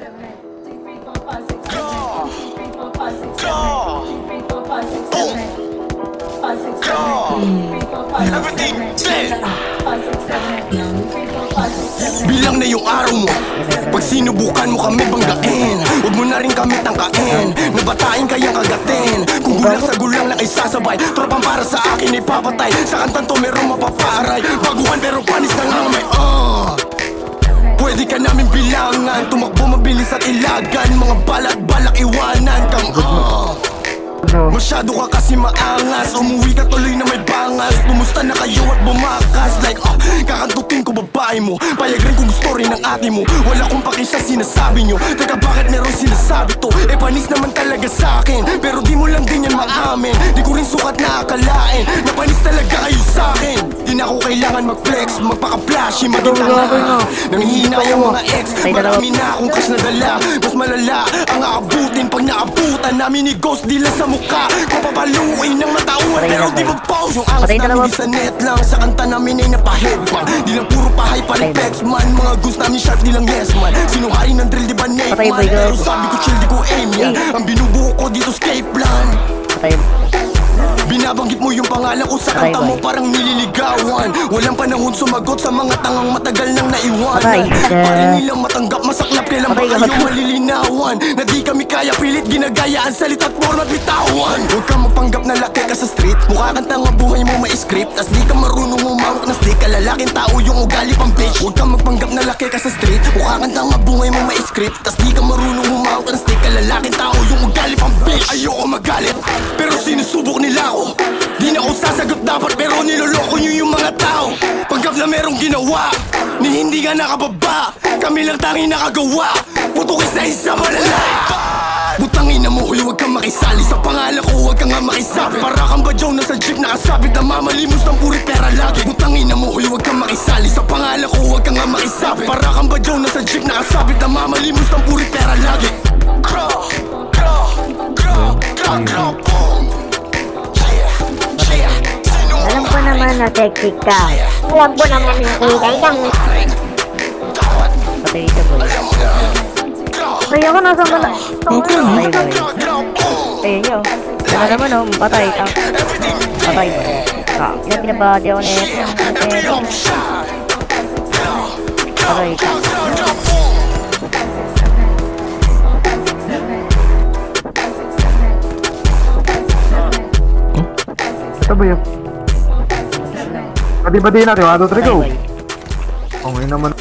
Bilang na yung araw mo, pag sinubukan mo kami banggain, huwag mo na rin kami tangkain, nabatain kayang kagatin. Kung gulang sa gulang lang ay sasabay, tropang para sa akin ay papatay. Sa kantan to merong mapaparay, baguhan pero panis na nga may pwede ka namin bilangan, tumakbo mabilis at ilagan, mga balak iwanan kang masyado ka kasi maangas, umuwi ka tuloy na may bangas. Pumusta na kayo at bumakas, like kakantukin ko babae mo, payag rin kung gusto rin ng ate mo. Wala kong paki sa sinasabi nyo, teka bakit meron sinasabi to? Panis naman talaga sa akin, pero di mo lang din yan maamin. Di ko rin sukat na akalain, napanis talaga kayo sa akin. Di na ako kailangan mag-flex, magpaka-flashy, maging tanga. Nanghihina yung mga ex, marami na akong cash na dala. Mas malala ang aabutin pag naabutan namin ni Ghost, di lang sa mukha papapaluin ng matauhan, pero di mag-pause. Yung angst namin di sa net lang, sa kanta namin ay napaheadbang. Di lang puro pahay pa rin flex man, mga goose namin sharp, di lang yes man. Sinuhari ng drill, di ba Nate man, pero sabi ko chill, di ko aim yan. Ang binubuo ko dito escape plan. Binabanggit mo yung pangalan ko sa kanta mo, parang nililigawan. Walang panahon sumagot sa mga tangang matagal nang naiwanan. Pari nilang matanggap, masaklap, kailan ba kayo malilinawan? Na di kami kaya pilit, ginagayaan, salita't format bitawan. Huwag kang magpanggap na laki ka sa street, mukha kang tanga, buhay mo may script. Tas di ka marunong umawak na stick, kalalaking tao yung ugali pang bitch. Huwag kang magpanggap na laki ka sa street, mukha kang tanga, buhay mo may script. Tas di ka marunong umawak na stick, kalalaking tao yung ugali pang bitch. Ayoko magalit, pero sinusubok nila ako. Di na ako sasagot dapat, pero niloloko nyo yung mga tao. Panggap na merong ginawa, ni hindi ka nakababa, kami lang tanging nakagawa. Putukis na isa malala. Butangin na mo, huwag kang makisali sa pangalan ko, huwag kang nga makisabi. Para kang badyaw na sa jeep nakasabit na mamalimos ng puri pera lagi. Butangin na mo, huwag kang makisali sa pangalan ko, huwag kang nga makisabi. Para kang badyaw na sa jeep nakasabit na mamalimos ng puri pera lagi. Alam ko naman na sexy ka. Alam ko naman na ikay kang patay ito boy. Kaya ko nasa mga patay boy. Ayun nyo, ano naman o, patay ka. Patay mo. Yan pinabadi ako neto. Patay ka. Ito ba yun? Badi-badi natin, 1, 2, 3, go! Okay naman.